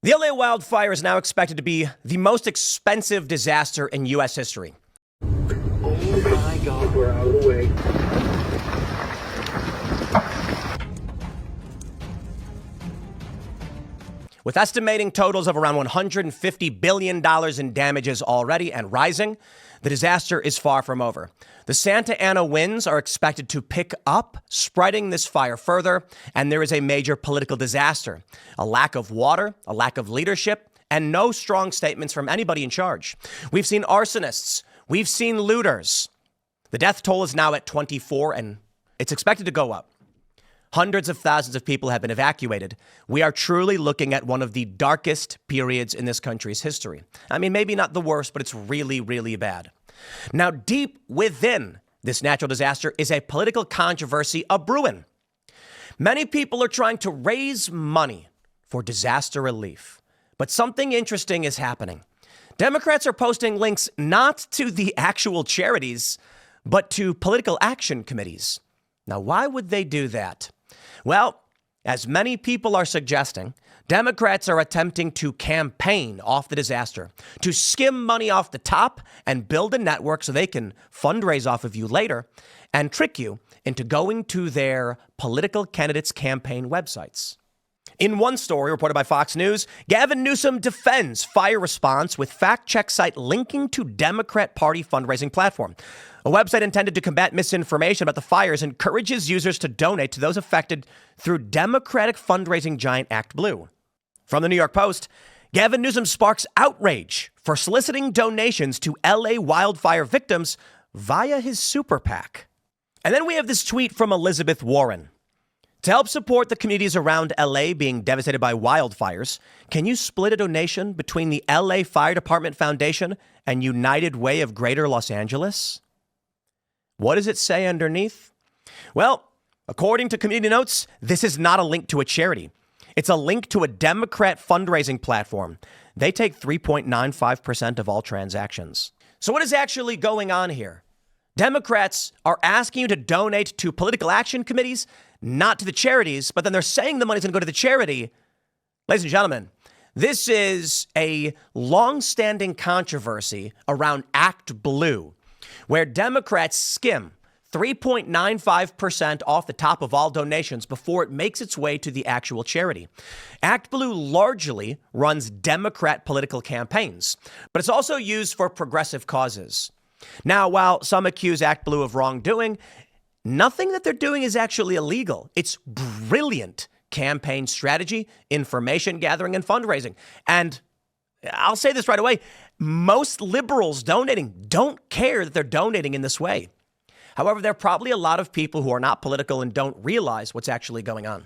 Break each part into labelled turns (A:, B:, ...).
A: The LA wildfire is now expected to be the most expensive disaster in U.S. history.
B: Oh my God, we're out of the way.
A: With estimating totals of around $150 billion in damages already and rising, the disaster is far from over. The Santa Ana winds are expected to pick up, spreading this fire further, and there is a major political disaster. A lack of water, a lack of leadership, and no strong statements from anybody in charge. We've seen arsonists. We've seen looters. The death toll is now at 24, and it's expected to go up. Hundreds of thousands of people have been evacuated. We are truly looking at one of the darkest periods in this country's history. I mean, maybe not the worst, but it's really, really bad. Now, deep within this natural disaster is a political controversy a-brewing. Many people are trying to raise money for disaster relief, but something interesting is happening. Democrats are posting links not to the actual charities, but to political action committees. Now, why would they do that? Well, as many people are suggesting, Democrats are attempting to campaign off the disaster, to skim money off the top and build a network so they can fundraise off of you later and trick you into going to their political candidates' campaign websites. In one story reported by Fox News, Gavin Newsom defends fire response with fact-check site linking to Democrat Party fundraising platform. A website intended to combat misinformation about the fires encourages users to donate to those affected through Democratic fundraising giant ActBlue. From the New York Post, Gavin Newsom sparks outrage for soliciting donations to LA wildfire victims via his super PAC. And then we have this tweet from Elizabeth Warren. To help support the communities around LA being devastated by wildfires, can you split a donation between the LA Fire Department Foundation and United Way of Greater Los Angeles? What does it say underneath? Well, according to community notes, this is not a link to a charity. It's a link to a Democrat fundraising platform. They take 3.95% of all transactions. So what is actually going on here? Democrats are asking you to donate to political action committees, not to the charities, but then they're saying the money's going to go to the charity. Ladies and gentlemen, this is a long-standing controversy around ActBlue, where Democrats skim 3.95% off the top of all donations before it makes its way to the actual charity. ActBlue largely runs Democrat political campaigns, but it's also used for progressive causes. Now, while some accuse ActBlue of wrongdoing, nothing that they're doing is actually illegal. It's brilliant campaign strategy, information gathering, and fundraising. And I'll say this right away. Most liberals donating don't care that they're donating in this way. However, there are probably a lot of people who are not political and don't realize what's actually going on.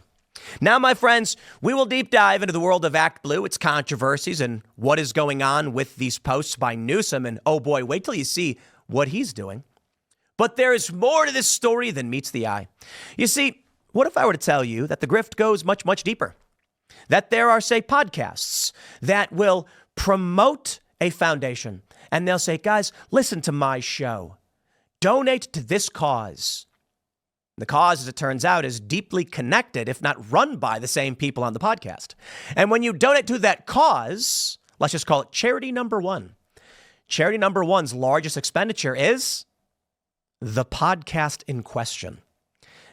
A: Now, my friends, we will deep dive into the world of ActBlue, its controversies, and what is going on with these posts by Newsom. And oh boy, wait till you see what he's doing. But there is more to this story than meets the eye. You see, what if I were to tell you that the grift goes much, much deeper? That there are, say, podcasts that will promote a foundation, and they'll say, guys, listen to my show. Donate to this cause. The cause, as it turns out, is deeply connected, if not run by the same people on the podcast. And when you donate to that cause, let's just call it charity number one. Charity number one's largest expenditure is the podcast in question.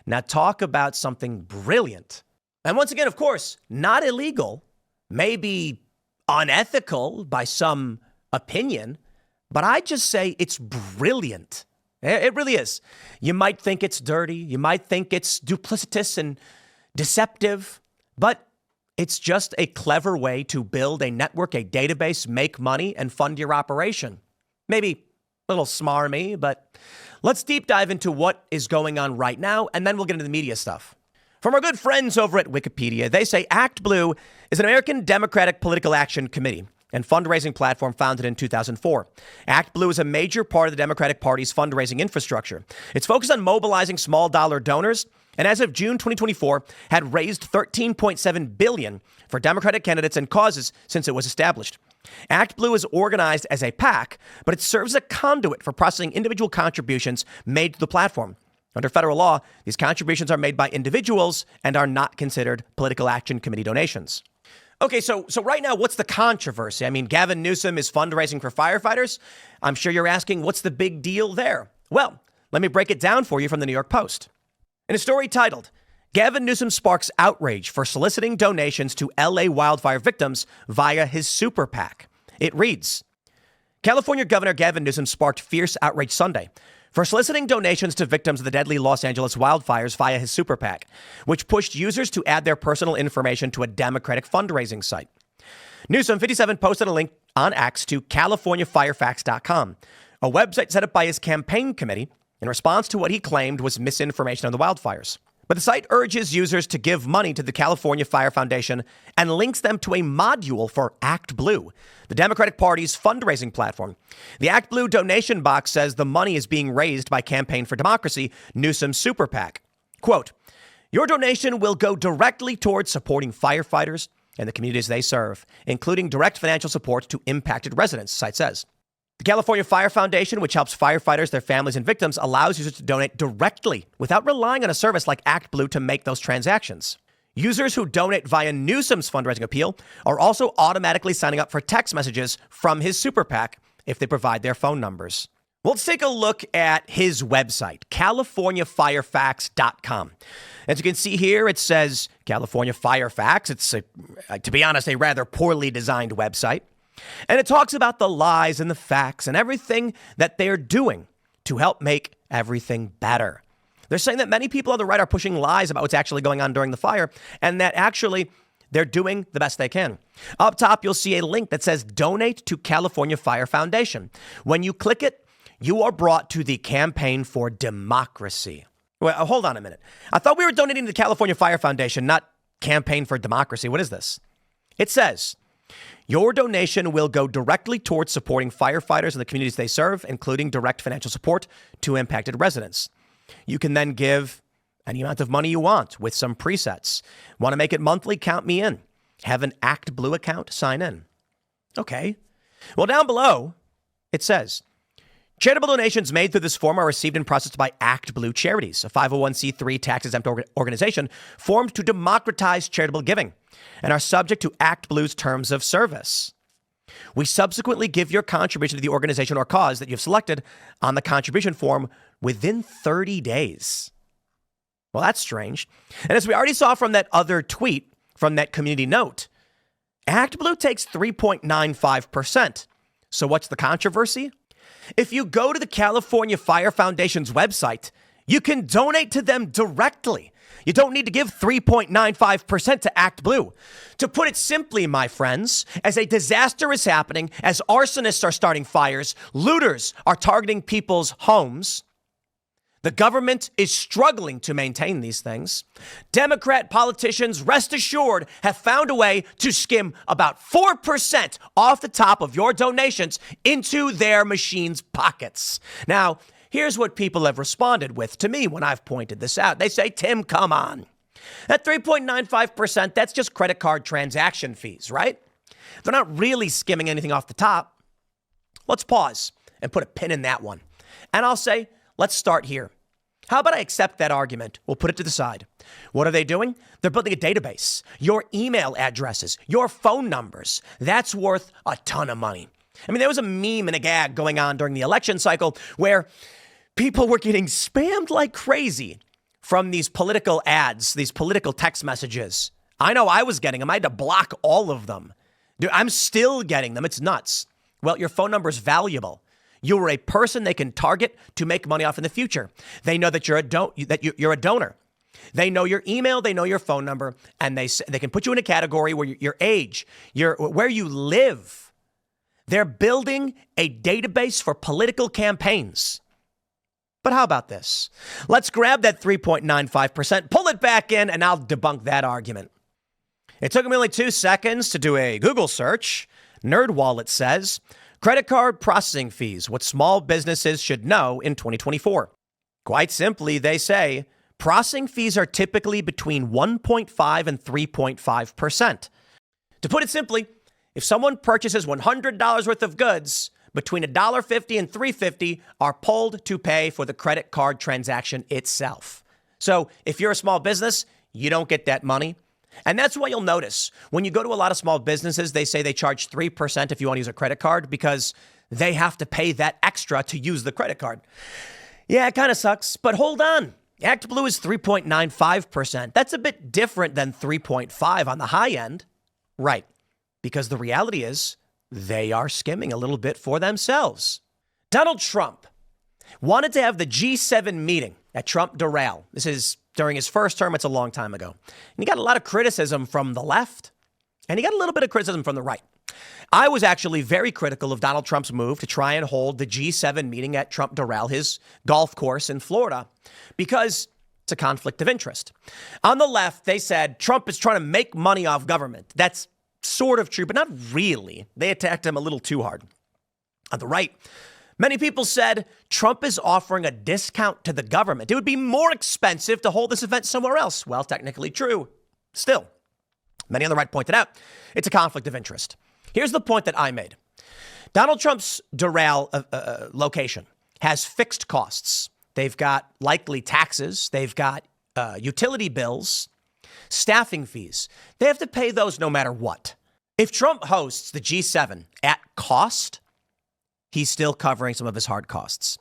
A: Now, talk about something brilliant. And once again, of course, not illegal, maybe unethical by some opinion, but I just say it's brilliant. It really is. You might think it's dirty. You might think it's duplicitous and deceptive, but it's just a clever way to build a network, a database, make money, and fund your operation. Maybe a little smarmy, but let's deep dive into what is going on right now, and then we'll get into the media stuff. From our good friends over at Wikipedia, they say ActBlue is an American Democratic Political Action Committee and fundraising platform founded in 2004. ActBlue is a major part of the Democratic Party's fundraising infrastructure. It's focused on mobilizing small dollar donors, and as of June 2024, had raised $13.7 billion for Democratic candidates and causes since it was established. ActBlue is organized as a PAC, but it serves as a conduit for processing individual contributions made to the platform. Under federal law, these contributions are made by individuals and are not considered political action committee donations. Okay, so right now, what's the controversy? I mean, Gavin Newsom is fundraising for firefighters. I'm sure you're asking, what's the big deal there? Well, let me break it down for you from the New York Post. In a story titled, Gavin Newsom sparks outrage for soliciting donations to LA wildfire victims via his super PAC. It reads, California Governor Gavin Newsom sparked fierce outrage Sunday for soliciting donations to victims of the deadly Los Angeles wildfires via his super PAC, which pushed users to add their personal information to a Democratic fundraising site. Newsom, 57, posted a link on X to CaliforniaFireFacts.com, a website set up by his campaign committee in response to what he claimed was misinformation on the wildfires. But the site urges users to give money to the California Fire Foundation and links them to a module for ActBlue, the Democratic Party's fundraising platform. The ActBlue donation box says the money is being raised by Campaign for Democracy, Newsom's super PAC. Quote, your donation will go directly towards supporting firefighters and the communities they serve, including direct financial support to impacted residents, the site says. The California Fire Foundation, which helps firefighters, their families, and victims, allows users to donate directly without relying on a service like ActBlue to make those transactions. Users who donate via Newsom's fundraising appeal are also automatically signing up for text messages from his super PAC if they provide their phone numbers. Well, let's take a look at his website, CaliforniaFireFacts.com. As you can see here, it says California Fire Facts. It's, to be honest, a rather poorly designed website. And it talks about the lies and the facts and everything that they're doing to help make everything better. They're saying that many people on the right are pushing lies about what's actually going on during the fire and that actually they're doing the best they can. Up top, you'll see a link that says Donate to California Fire Foundation. When you click it, you are brought to the Campaign for Democracy. Well, hold on a minute. I thought we were donating to the California Fire Foundation, not Campaign for Democracy. What is this? It says, your donation will go directly towards supporting firefighters and the communities they serve, including direct financial support to impacted residents. You can then give any amount of money you want with some presets. Want to make it monthly? Count me in. Have an ActBlue account? Sign in. Okay. Well, down below, it says, charitable donations made through this form are received and processed by ActBlue Charities, a 501c3 tax-exempt organization formed to democratize charitable giving and are subject to ActBlue's terms of service. We subsequently give your contribution to the organization or cause that you've selected on the contribution form within 30 days. Well, that's strange. And as we already saw from that other tweet, from that community note, ActBlue takes 3.95%. So what's the controversy? If you go to the California Fire Foundation's website, you can donate to them directly. You don't need to give 3.95% to ActBlue. To put it simply, my friends, as a disaster is happening, as arsonists are starting fires, looters are targeting people's homes, the government is struggling to maintain these things. Democrat politicians, rest assured, have found a way to skim about 4% off the top of your donations into their machines' pockets. Now, here's what people have responded with to me when I've pointed this out. They say, Tim, come on. That 3.95%, that's just credit card transaction fees, right? They're not really skimming anything off the top. Let's pause and put a pin in that one. And I'll say, let's start here. How about I accept that argument? We'll put it to the side. What are they doing? They're building a database. Your email addresses, your phone numbers, that's worth a ton of money. I mean, there was a meme and a gag going on during the election cycle where people were getting spammed like crazy from these political ads, these political text messages. I know I was getting them. I had to block all of them. Dude, I'm still getting them. It's nuts. Well, your phone number is valuable. You are a person they can target to make money off in the future. They know that you're a donor. They know your email, they know your phone number, and they can put you in a category where your age, where you live. They're building a database for political campaigns. But how about this? Let's grab that 3.95%, pull it back in, and I'll debunk that argument. It took me only 2 seconds to do a Google search. NerdWallet says, credit card processing fees, what small businesses should know in 2024. Quite simply, they say, processing fees are typically between 1.5 and 3.5%. To put it simply, if someone purchases $100 worth of goods, between $1.50 and $3.50 are pulled to pay for the credit card transaction itself. So if you're a small business, you don't get that money. And that's why you'll notice when you go to a lot of small businesses, they say they charge 3% if you want to use a credit card because they have to pay that extra to use the credit card. Yeah, it kind of sucks, but hold on. ActBlue is 3.95%. That's a bit different than 3.5 on the high end. Right, because the reality is they are skimming a little bit for themselves. Donald Trump wanted to have the G7 meeting at Trump Doral. This is during his first term. It's a long time ago. And he got a lot of criticism from the left, and he got a little bit of criticism from the right. I was actually very critical of Donald Trump's move to try and hold the G7 meeting at Trump Doral, his golf course in Florida, because it's a conflict of interest. On the left, they said Trump is trying to make money off government. That's sort of true, but not really. They attacked him a little too hard. On the right, many people said Trump is offering a discount to the government. It would be more expensive to hold this event somewhere else. Well, technically true. Still, many on the right pointed out it's a conflict of interest. Here's the point that I made. Donald Trump's Doral location has fixed costs. They've got likely taxes. They've got utility bills, staffing fees. They have to pay those no matter what. If Trump hosts the G7 at cost, he's still covering some of his hard costs.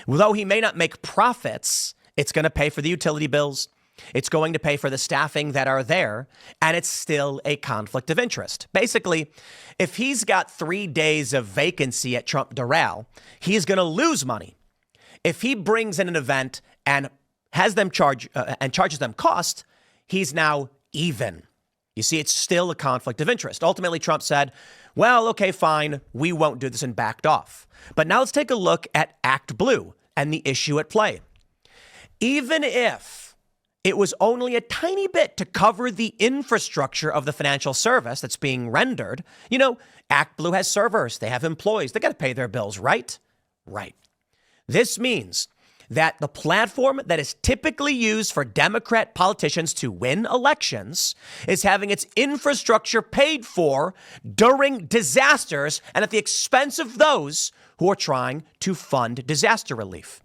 A: Though he may not make profits, it's going to pay for the utility bills. It's going to pay for the staffing that are there, and it's still a conflict of interest. Basically, if he's got 3 days of vacancy at Trump Doral, he's going to lose money. If he brings in an event and has them charges them cost, he's now even. You see, it's still a conflict of interest. Ultimately, Trump said, well, okay, fine, we won't do this, and backed off. But now let's take a look at ActBlue and the issue at play. Even if it was only a tiny bit to cover the infrastructure of the financial service that's being rendered, you know, ActBlue has servers, they have employees, they got to pay their bills, right? Right. This means that the platform that is typically used for Democrat politicians to win elections is having its infrastructure paid for during disasters and at the expense of those who are trying to fund disaster relief.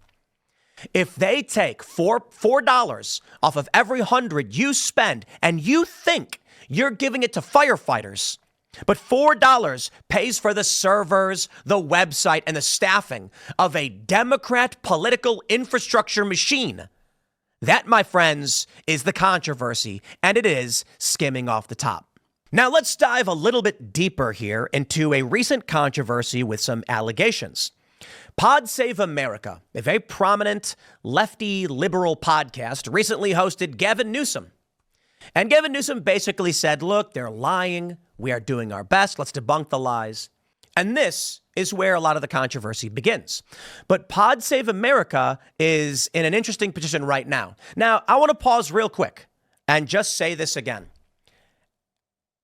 A: If they take $4 off of every 100 you spend and you think you're giving it to firefighters, but $4 pays for the servers, the website, and the staffing of a Democrat political infrastructure machine, that, my friends, is the controversy, and it is skimming off the top. Now, let's dive a little bit deeper here into a recent controversy with some allegations. Pod Save America, a very prominent lefty liberal podcast, recently hosted Gavin Newsom. And Gavin Newsom basically said, look, they're lying. We are doing our best. Let's debunk the lies. And this is where a lot of the controversy begins. But Pod Save America is in an interesting position right now. Now, I want to pause real quick and just say this again.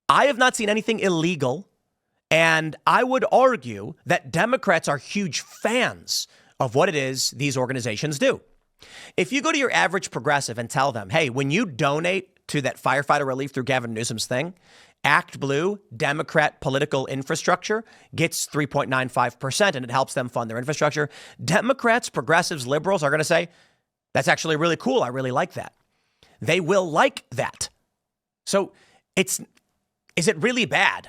A: I have not seen anything illegal. And I would argue that Democrats are huge fans of what it is these organizations do. If you go to your average progressive and tell them, hey, when you donate to that firefighter relief through Gavin Newsom's thing, ActBlue, Democrat political infrastructure, gets 3.95% and it helps them fund their infrastructure. Democrats, progressives, liberals are going to say, that's actually really cool. I really like that. They will like that. So is it really bad?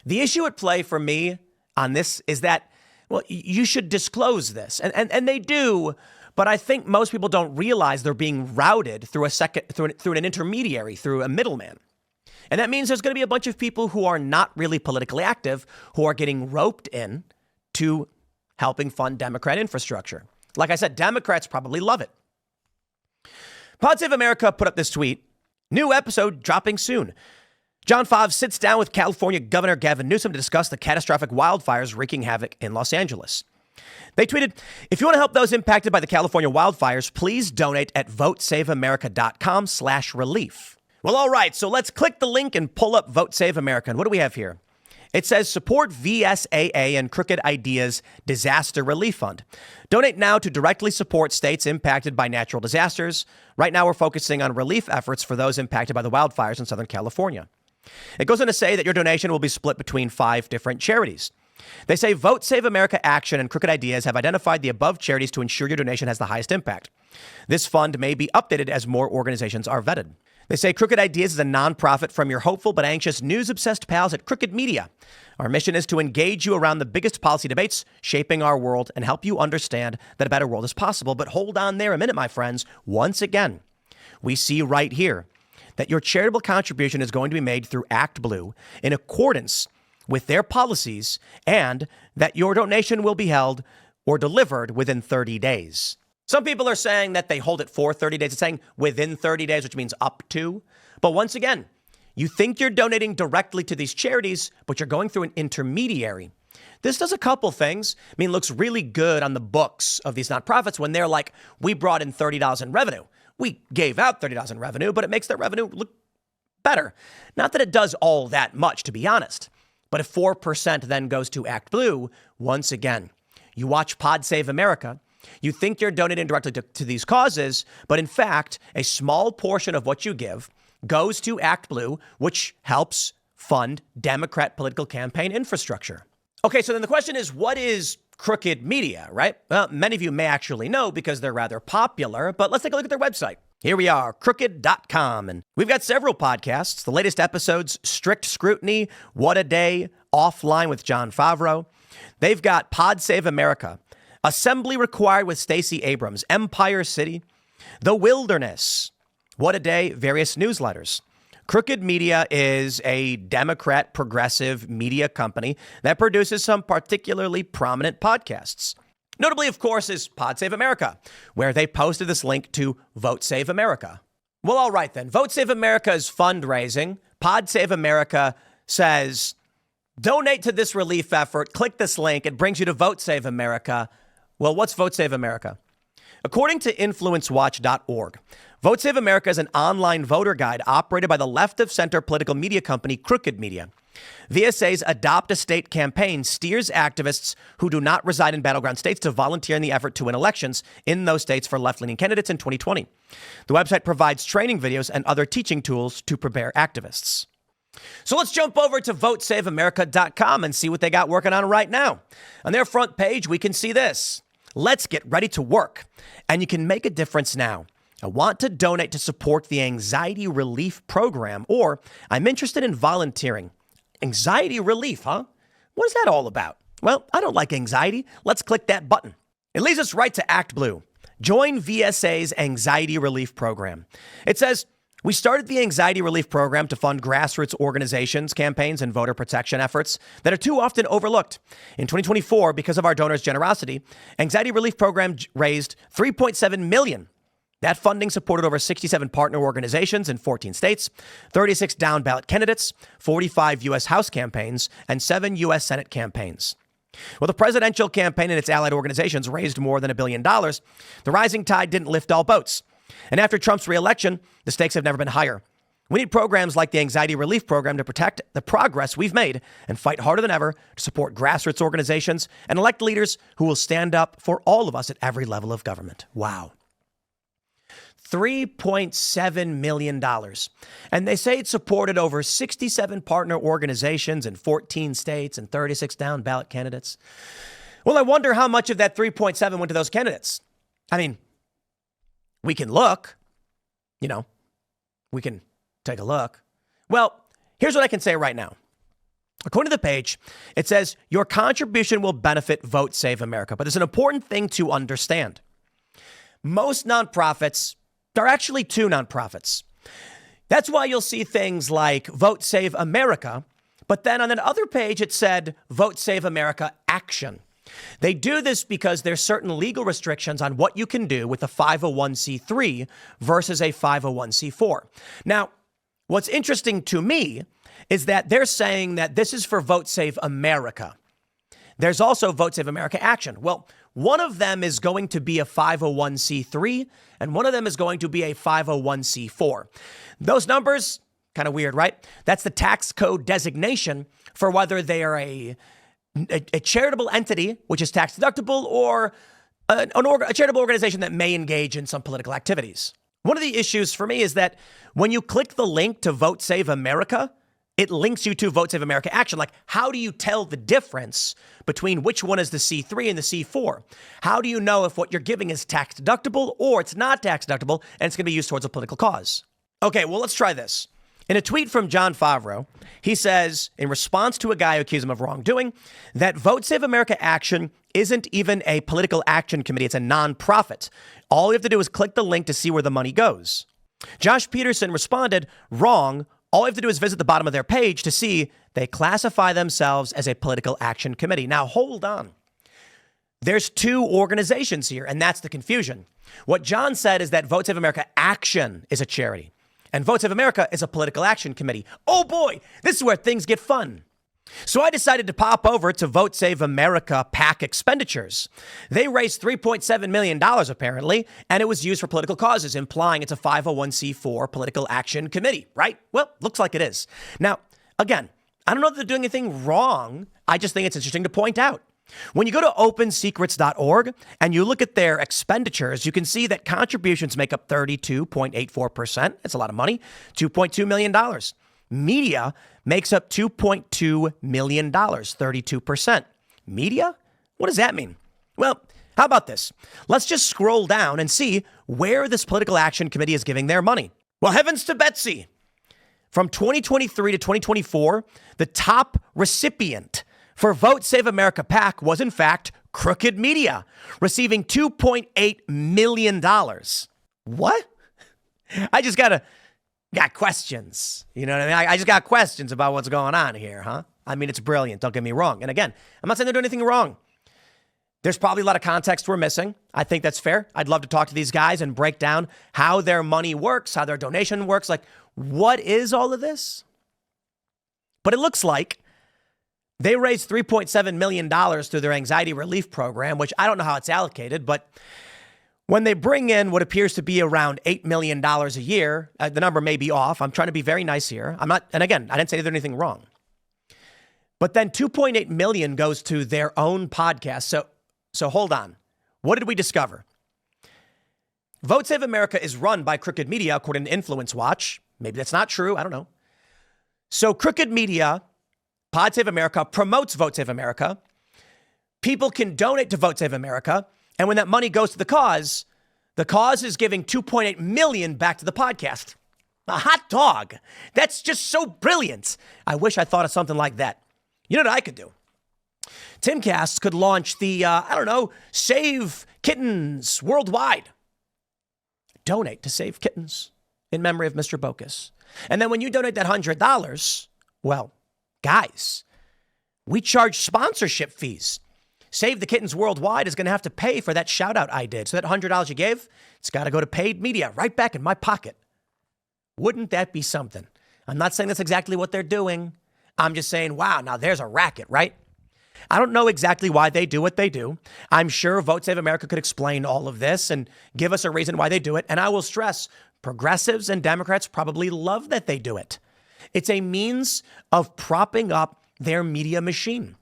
A: The issue at play for me on this is that, well, you should disclose this. And they do, but I think most people don't realize they're being routed through an intermediary, through a middleman. And that means there's going to be a bunch of people who are not really politically active who are getting roped in to helping fund Democrat infrastructure. Like I said, Democrats probably love it. Pod Save America put up this tweet. New episode dropping soon. John Favre sits down with California Governor Gavin Newsom to discuss the catastrophic wildfires wreaking havoc in Los Angeles. They tweeted, if you want to help those impacted by the California wildfires, please donate at votesaveamerica.com/relief. Well, all right, so let's click the link and pull up Vote Save America. And what do we have here? It says support VSAA and Crooked Ideas Disaster Relief Fund. Donate now to directly support states impacted by natural disasters. Right now, we're focusing on relief efforts for those impacted by the wildfires in Southern California. It goes on to say that your donation will be split between 5 different charities. They say Vote Save America Action and Crooked Ideas have identified the above charities to ensure your donation has the highest impact. This fund may be updated as more organizations are vetted. They say Crooked Ideas is a nonprofit from your hopeful but anxious news-obsessed pals at Crooked Media. Our mission is to engage you around the biggest policy debates shaping our world and help you understand that a better world is possible. But hold on there a minute, my friends. Once again, we see right here that your charitable contribution is going to be made through ActBlue in accordance with their policies, and that your donation will be held or delivered within 30 days. Some people are saying that they hold it for 30 days. It's saying within 30 days, which means up to. But once again, you think you're donating directly to these charities, but you're going through an intermediary. This does a couple things. I mean, it looks really good on the books of these nonprofits when they're like, we brought in $30 in revenue. We gave out $30 in revenue, but it makes their revenue look better. Not that it does all that much, to be honest. But if 4% then goes to ActBlue, once again, you watch Pod Save America, you think you're donating directly to these causes, but in fact, a small portion of what you give goes to ActBlue, which helps fund Democrat political campaign infrastructure. Okay, so then the question is, what is Crooked Media, right? Well, many of you may actually know because they're rather popular, but let's take a look at their website. Here we are, crooked.com, and we've got several podcasts. The latest episodes, Strict Scrutiny, What a Day, Offline with John Favreau. They've got Pod Save America, Assembly Required with Stacey Abrams, Empire City, The Wilderness, What a Day, various newsletters. Crooked Media is a Democrat progressive media company that produces some particularly prominent podcasts. Notably, of course, is Pod Save America, where they posted this link to Vote Save America. Well, all right then. Vote Save America is fundraising. Pod Save America says, donate to this relief effort. Click this link. It brings you to Vote Save America. Well, what's Vote Save America? According to InfluenceWatch.org, Vote Save America is an online voter guide operated by the left-of-center political media company Crooked Media. VSA's Adopt a State campaign steers activists who do not reside in battleground states to volunteer in the effort to win elections in those states for left-leaning candidates in 2020. The website provides training videos and other teaching tools to prepare activists. So let's jump over to votesaveamerica.com and see what they got working on right now. On their front page, we can see this. Let's get ready to work. And you can make a difference now. I want to donate to support the anxiety relief program, or I'm interested in volunteering. Anxiety relief, huh? What is that all about? Well, I don't like anxiety. Let's click that button. It leads us right to ActBlue. Join VSA's anxiety relief program. It says, we started the anxiety relief program to fund grassroots organizations, campaigns, and voter protection efforts that are too often overlooked. In 2024, because of our donors' generosity, anxiety relief program raised $3.7 million. That funding supported over 67 partner organizations in 14 states, 36 down-ballot candidates, 45 U.S. House campaigns, and 7 U.S. Senate campaigns. Well, the presidential campaign and its allied organizations raised more than $1 billion. The rising tide didn't lift all boats. And after Trump's reelection, the stakes have never been higher. We need programs like the Anxiety Relief Program to protect the progress we've made and fight harder than ever to support grassroots organizations and elect leaders who will stand up for all of us at every level of government. Wow. $3.7 million. And they say it supported over 67 partner organizations in 14 states and 36 down ballot candidates. Well, I wonder how much of that 3.7 went to those candidates. I mean, we can look, we can take a look. Well, here's what I can say right now. According to the page, it says your contribution will benefit Vote Save America. But there's an important thing to understand. Most nonprofits, there are actually two nonprofits. That's why you'll see things like Vote Save America, but then on that other page, it said Vote Save America Action. They do this because there's certain legal restrictions on what you can do with a 501c3 versus a 501c4. Now, what's interesting to me is that they're saying that this is for Vote Save America. There's also Vote Save America Action. Well, one of them is going to be a 501c3, and one of them is going to be a 501c4. Those numbers, kind of weird, right? That's the tax code designation for whether they are a charitable entity, which is tax deductible, or a charitable organization that may engage in some political activities. One of the issues for me is that when you click the link to Vote Save America, it links you to Vote Save America Action. Like, how do you tell the difference between which one is the C3 and the C4? How do you know if what you're giving is tax deductible or it's not tax deductible and it's going to be used towards a political cause? Okay, well, let's try this. In a tweet from John Favreau, he says, in response to a guy who accused him of wrongdoing, that Vote Save America Action isn't even a political action committee. It's a nonprofit. All you have to do is click the link to see where the money goes. Josh Peterson responded, wrong. All you have to do is visit the bottom of their page to see they classify themselves as a political action committee. Now, hold on. There's two organizations here, and that's the confusion. What John said is that Vote Save America Action is a charity, and Vote Save America is a political action committee. Oh boy, this is where things get fun. So I decided to pop over to Vote Save America PAC expenditures. They raised $3.7 million, apparently, and it was used for political causes, implying it's a 501c4 political action committee, right? Well, looks like it is. Now, again, I don't know that they're doing anything wrong. I just think it's interesting to point out. When you go to opensecrets.org and you look at their expenditures, you can see that contributions make up 32.84%. That's a lot of money, $2.2 million. Media makes up $2.2 million, 32%. Media? What does that mean? Well, how about this? Let's just scroll down and see where this political action committee is giving their money. Well, heavens to Betsy. From 2023 to 2024, the top recipient for Vote Save America PAC was, in fact, Crooked Media, receiving $2.8 million. What? I just got questions. You know what I mean? I just got questions about what's going on here, huh? I mean, it's brilliant. Don't get me wrong. And again, I'm not saying they're doing anything wrong. There's probably a lot of context we're missing. I think that's fair. I'd love to talk to these guys and break down how their money works, how their donation works. Like, what is all of this? But it looks like they raised $3.7 million through their anxiety relief program, which I don't know how it's allocated, but when they bring in what appears to be around $8 million a year, the number may be off. I'm trying to be very nice here. I'm not, and again, I didn't say there's anything wrong. But then $2.8 million goes to their own podcast. So hold on. What did we discover? Vote Save America is run by Crooked Media, according to Influence Watch. Maybe that's not true. I don't know. So Crooked Media, Pod Save America, promotes Vote Save America. People can donate to Vote Save America. And when that money goes to the cause is giving $2.8 million back to the podcast. A hot dog. That's just so brilliant. I wish I thought of something like that. You know what I could do? Timcast could launch the, Save Kittens Worldwide. Donate to Save Kittens in memory of Mr. Bocus. And then when you donate that $100, well, guys, we charge sponsorship fees. Save the Kittens Worldwide is going to have to pay for that shout out I did. So that $100 you gave, it's got to go to paid media right back in my pocket. Wouldn't that be something? I'm not saying that's exactly what they're doing. I'm just saying, wow, now there's a racket, right? I don't know exactly why they do what they do. I'm sure Vote Save America could explain all of this and give us a reason why they do it. And I will stress, progressives and Democrats probably love that they do it. It's a means of propping up their media machine.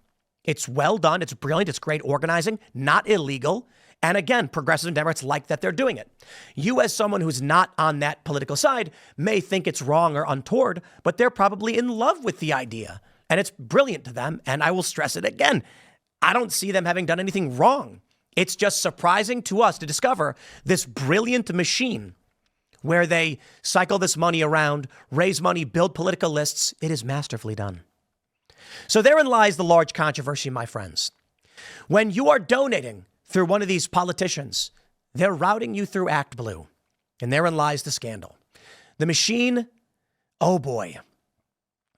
A: It's well done. It's brilliant. It's great organizing, not illegal. And again, progressives and Democrats like that they're doing it. You, as someone who's not on that political side, may think it's wrong or untoward, but they're probably in love with the idea. And it's brilliant to them. And I will stress it again. I don't see them having done anything wrong. It's just surprising to us to discover this brilliant machine where they cycle this money around, raise money, build political lists. It is masterfully done. So therein lies the large controversy, my friends. When you are donating through one of these politicians, they're routing you through ActBlue. And therein lies the scandal. The machine, oh boy,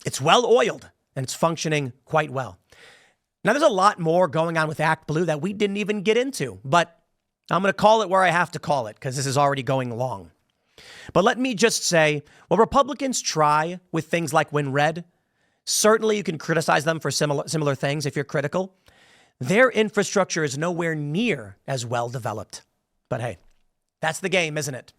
A: it's well oiled and it's functioning quite well. Now, there's a lot more going on with ActBlue that we didn't even get into, but I'm going to call it where I have to call it because this is already going long. But let me just say, what Republicans try with things like WinRed, certainly you can criticize them for similar things if you're critical. Their infrastructure is nowhere near as well developed. But hey, that's the game, isn't it?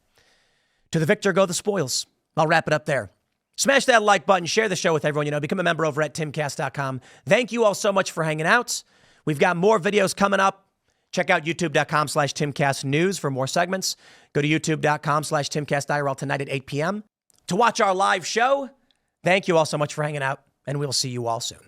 A: To the victor go the spoils. I'll wrap it up there. Smash that like button, share the show with everyone you know, become a member over at timcast.com. Thank you all so much for hanging out. We've got more videos coming up. Check out youtube.com/timcastnews for more segments. Go to youtube.com/timcastirl tonight at 8 p.m. to watch our live show. Thank you all so much for hanging out, and we'll see you all soon.